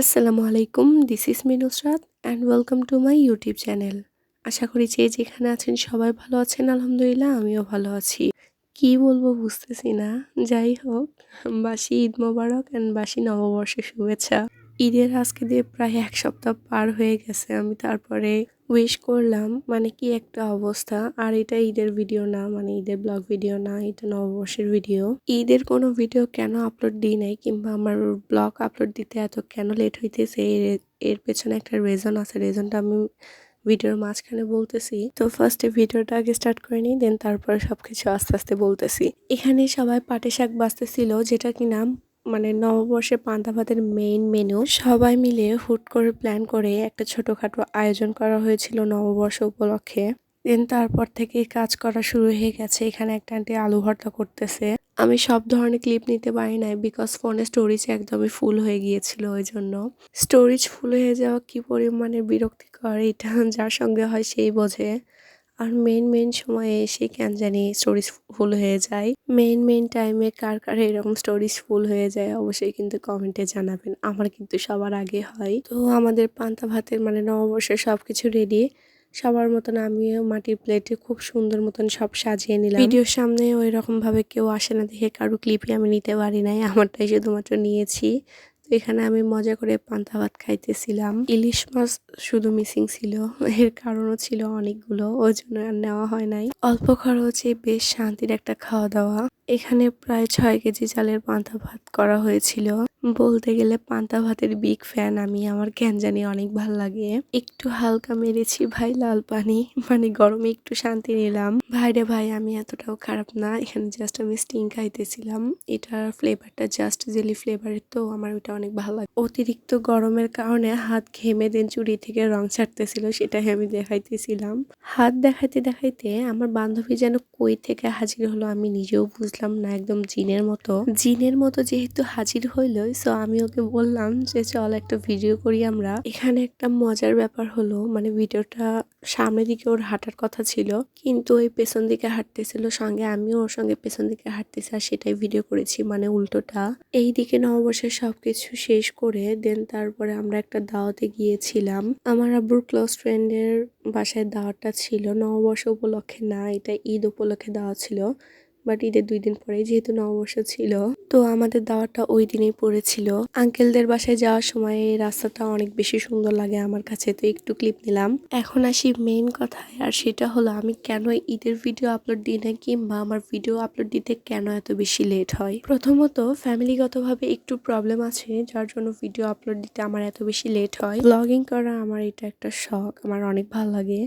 আসসালামু আলাইকুম, this is me Nusrat and welcome to my YouTube channel. আশা করি যে যেখানে আছেন সবাই ভালো আছেন, আলহামদুলিল্লাহ আমিও ভালো আছি। কি বলবো বুঝতেছি না। যাই হোক, বাসি ঈদ মোবারক অ্যান্ড বাসি নববর্ষের শুভেচ্ছা। ঈদের আজকে দিয়ে প্রায় ১ সপ্তাহ পার হয়ে গেছে। আমি তারপরে উইশ করলাম, মানে কি একটা অবস্থা। আর এটা ঈদের ভিডিও না, মানে ঈদের ব্লগ ভিডিও না, এটা নববর্ষের ভিডিও। ঈদের কোনো ভিডিও কেন আপলোড দিই নাই কিংবা আমার ব্লগ আপলোড দিতে এত কেন লেট হইতেছে, এর পেছনে একটা রিজন আছে। রিজনটা আমি ভিডিওর মাঝখানে বলতেছি। তো ফার্স্টে ভিডিওটা আগে স্টার্ট করে নিই, দেন তারপরে সবকিছু আস্তে আস্তে বলতেছি। এখানে সবাই পাটি শাক বাজতেছিল, যেটা কিনা মানে নববর্ষে পান্তা ভাতের মেইন মেনু। সবাই মিলে হুট করে প্ল্যান করে একটা ছোটখাটো আয়োজন করা হয়েছিল নববর্ষ উপলক্ষে। দেন তারপর থেকে কাজ করা শুরু হয়ে গেছে। এখানে একটা আন্টি আলু ভর্তা করতেছে। আমি সব ধরনের ক্লিপ নিতে পারি নাই, বিকজ ফোনে স্টোরেজ একদমই ফুল হয়ে গিয়েছিল। ওই জন্য স্টোরেজ ফুল হয়ে যাওয়া কি পরিমাণে বিরক্তিকর, এটা যার সঙ্গে হয় সেই বোঝে। আর মেইন সময়ে এসে কেন জানি স্টোরেজ ফুল হয়ে যায়। মেইন টাইমে কার কার এরকম স্টোরেজ ফুল হয়ে যায় অবশ্যই কিন্তু কমেন্টে জানাবেন। আমার কিন্তু সবার আগে হয়। তো আমাদের পান্তা ভাতের মানে নববর্ষের সবকিছু রেডি। সবার মতন আমিও মাটির প্লেটে খুব সুন্দর মতন সব সাজিয়ে নিলাম। ভিডিওর সামনে ওই রকম ভাবে কেউ আসে না দেখে কারো ক্লিপই আমি নিতে পারি নাই, আমারটাই শুধুমাত্র নিয়েছি। তো এখানে আমি মজা করে পান্তা ভাত খাইতেছিলাম। ইলিশ মাছ শুধু মিসিং ছিল, এর কারণও ছিল অনেকগুলো, ওই জন্য আর নেওয়া হয় নাই। অল্প খরচে বেশ শান্তির একটা খাওয়া দাওয়া। এখানে প্রায় 6 কেজি চালের পান্তা ভাত করা হয়েছিল। বলতে গেলে পান্তা ভাতের বিগ ফ্যান আমি। আমার কেন জানি অনেক ভাল লাগে। একটু হালকা মেরেছি ভাই লাল পানি, মানে গরমে একটু শান্তি নিলাম। ভাইরে ভাই, আমি এতটাও খারাপ না, এখানে জাস্ট আমি স্টিং খাইতেছিলাম। এটার ফ্লেভারটা জাস্ট জেলি ফ্লেভারের, তো আমার ওইটা অনেক ভালো লাগে। অতিরিক্ত গরমের কারণে হাত ঘেমে দেন চুড়ি থেকে রং ছাড়তেছিল, সেটাই আমি দেখাইতেছিলাম। হাত দেখাইতে দেখাইতে আমার বান্ধবী যেন কই থেকে হাজির হলো আমি নিজেও বুঝলাম না। একদম জিনের মতো যেহেতু হাজির হইলো, সো আমি ওকে বললাম যে চল একটা ভিডিও করি আমরা। এখানে একটা মজার ব্যাপার হলো, মানে ভিডিওটা সামনের দিকে ওর হাঁটার কথা ছিল, কিন্তু ওই পেছন দিকে হাঁটতেছিল, সঙ্গে আমিও ওর সঙ্গে পেছন দিকে হাঁটতেছি, আর সেটাই ভিডিও করেছি, মানে উল্টোটা। এইদিকে নববর্ষের সবকিছু শেষ করে দেন তারপরে আমরা একটা দাওয়াতে গিয়েছিলাম। আমার আব্বুর ক্লোজ ফ্রেন্ডের বাসায় দাওয়াতটা ছিল, নববর্ষ উপলক্ষে না, এটা ঈদ উপলক্ষে দাওয়াত ছিল। বাট ঈদের 2 দিন পরে যেহেতু নববর্ষ ছিল, তো আমাদের দাওয়াতটা ওই দিনেই পড়েছিল। আঙ্কেলদের বাসায় যাওয়ার সময় এই রাস্তাটা অনেক বেশি সুন্দর লাগে আমার কাছে, তো একটু ক্লিপ নিলাম। এখন আসি মেইন কথায়, আর সেটা হলো আমি কেন ঈদের ভিডিও আপলোড দিই না, কিংবা আমার ভিডিও আপলোড দিতে কেন এত বেশি লেট হয়। প্রথমত ফ্যামিলিগতভাবে একটু প্রবলেম আছে, যার জন্য ভিডিও আপলোড দিতে আমার এত বেশি লেট হয়। ব্লগিং করা আমার এটা একটা শখ, আমার অনেক ভালো লাগে।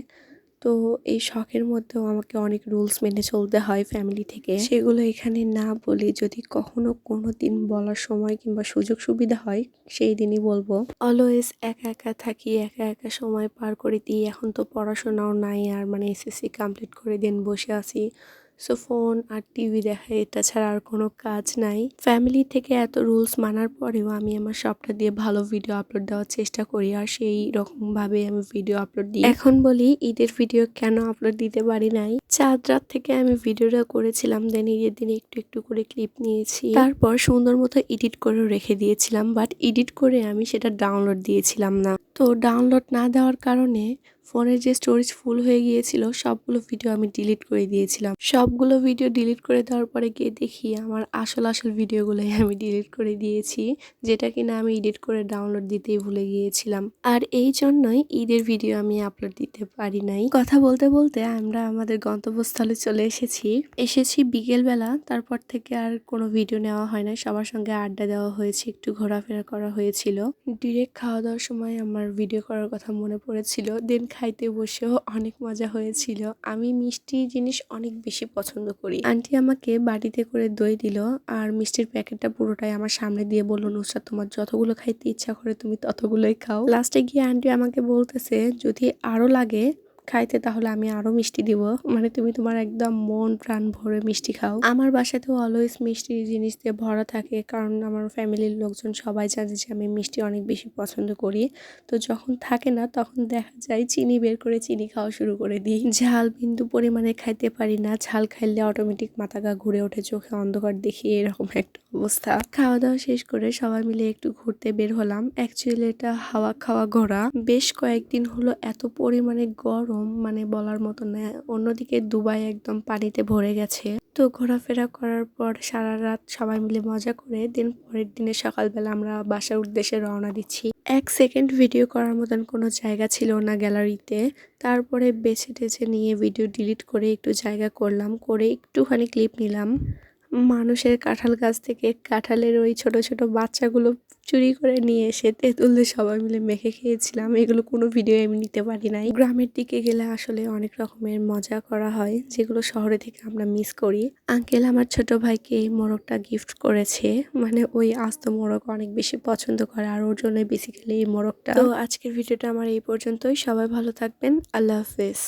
তো এই শখের মধ্যেও আমাকে অনেক রুলস মেনে চলতে হয় ফ্যামিলি থেকে। সেগুলো এখানে না বলি, যদি কখনো কোনো দিন বলার সময় কিংবা সুযোগ সুবিধা হয় সেই দিনই বলবো। অলওয়েজ একা একা থাকি, একা একা সময় পার করে দিই। এখন তো পড়াশোনাও নাই আর, মানে এসএসসি কমপ্লিট করে দিন বসে আছি। সো ফোন আর টিভি দেখা, এটা ছাড়া আর কোনো কাজ নাই। ফ্যামিলি থেকে এত রুলস মানার পরেও আমি আমার সবটা দিয়ে ভালো ভিডিও আপলোড দেওয়ার চেষ্টা করি, আর সেই রকম ভাবে আমি ভিডিও আপলোড দিই। এখন বলি ঈদের ভিডিও কেন আপলোড দিতে পারি নাই। চাঁদ রাত থেকে আমি ভিডিওটা করেছিলাম, দেন ঈদের দিন একটু একটু করে ক্লিপ নিয়েছি, তারপর সুন্দর মতো এডিট করে রেখে দিয়েছিলাম। বাট এডিট করে আমি সেটা ডাউনলোড দিয়েছিলাম না। তো ডাউনলোড না দেওয়ার কারণে ফোনের যে স্টোরেজ ফুল হয়ে গিয়েছিল, সবগুলো ভিডিও আমি ডিলিট করে দিয়েছিলাম। সবগুলো ভিডিও ডিলিট করে দেওয়ার পরে গিয়ে দেখি আমার আসল ভিডিওগুলোই আমি ডিলিট করে দিয়েছি, যেটা কিনা আমি এডিট করে ডাউনলোড দিতেই ভুলে গিয়েছিলাম। আর এই জন্যই ঈদের ভিডিও আমি আপলোড দিতে পারি নাই। কথা বলতে বলতে আমরা আমাদের গন্তব্যস্থলে চলে এসেছি বিকেলবেলা। তারপর থেকে আর কোনো ভিডিও নেওয়া হয় না, সবার সঙ্গে আড্ডা দেওয়া হয়েছে, একটু ঘোরাফেরা করা হয়েছিল। ডিরেক্ট খাওয়া দাওয়ার সময় আমার ভিডিও করার কথা মনে পড়েছিল, দেন খাইতে বসেও অনেক মজা হয়েছিল। আমি মিষ্টি জিনিস অনেক বেশি পছন্দ করি। আন্টি আমাকে বাটিতে করে দই দিল, আর মিষ্টির প্যাকেটটা পুরোটাই আমার সামনে দিয়ে বলল, নুসরাত তোমার যতগুলো খাইতে ইচ্ছা করে তুমি ততগুলোই খাও। লাস্টে গিয়ে আন্টি আমাকে বলতেছে যদি আরো লাগে খাইতে তাহলে আমি আরো মিষ্টি দিব। মানে তুমি তোমার একদম মন প্রাণ ভরে মিষ্টি খাও। আমার বাসাতেও অলওয়েজ মিষ্টি জিনিস দিয়ে ভরা থাকে, কারণ আমার ফ্যামিলির লোকজন সবাই জানে যে আমি মিষ্টি অনেক বেশি পছন্দ করি। তো যখন থাকে না তখন দেখা যায় চিনি বের করে চিনি খাওয়া শুরু করে দিই। ঝাল বিন্দু পরিমাণে খাইতে পারি না, ঝাল খাইলে অটোমেটিক মাথা গা ঘুরে ওঠে, চোখে অন্ধকার দেখি, এরকম একটা অবস্থা। খাওয়া দাওয়া শেষ করে সবাই মিলে একটু ঘুরতে বের হলাম। অ্যাকচুয়ালি এটা হাওয়া খাওয়া ঘোরা। বেশ কয়েকদিন হলো এত পরিমাণে গরম, মানে বলার মতো না। অন্যদিকে দুবাই একদম পানিতে ভরে গেছে। তো ঘোরাফেরা করার পর সারা রাত সবাই মিলে মজা করে পরের দিনে সকালবেলা আমরা বাসার উদ্দেশ্যে রওনা দিচ্ছি। 1 সেকেন্ড ভিডিও করার মতন কোনো জায়গা ছিল না গ্যালারিতে। তারপরে বেছে টেছে নিয়ে ভিডিও ডিলিট করে একটু জায়গা করলাম, করে একটুখানি ক্লিপ নিলাম। মানুষের কাঁঠাল গাছ থেকে কাঁঠালের ওই ছোট ছোট বাচ্চাগুলো চুরি করে নিয়ে এসে তেঁতুল দিয়ে সবাই মিলে মেখে খেয়েছিলাম। এগুলো কোনো ভিডিও আমি নিতে পারি নাই। গ্রামের দিকে গেলে আসলে অনেক রকমের মজা করা হয়, যেগুলো শহরে থেকে আমরা মিস করি। আঙ্কেল আমার ছোট ভাইকে এই মোরগটা গিফট করেছে, মানে ওই আস্ত মোরগ অনেক বেশি পছন্দ করে, আর ওর জন্য বেসিক্যালি এই মোরগটা। তো আজকের ভিডিওটা আমার এই পর্যন্তই। সবাই ভালো থাকবেন। আল্লাহ হাফেজ।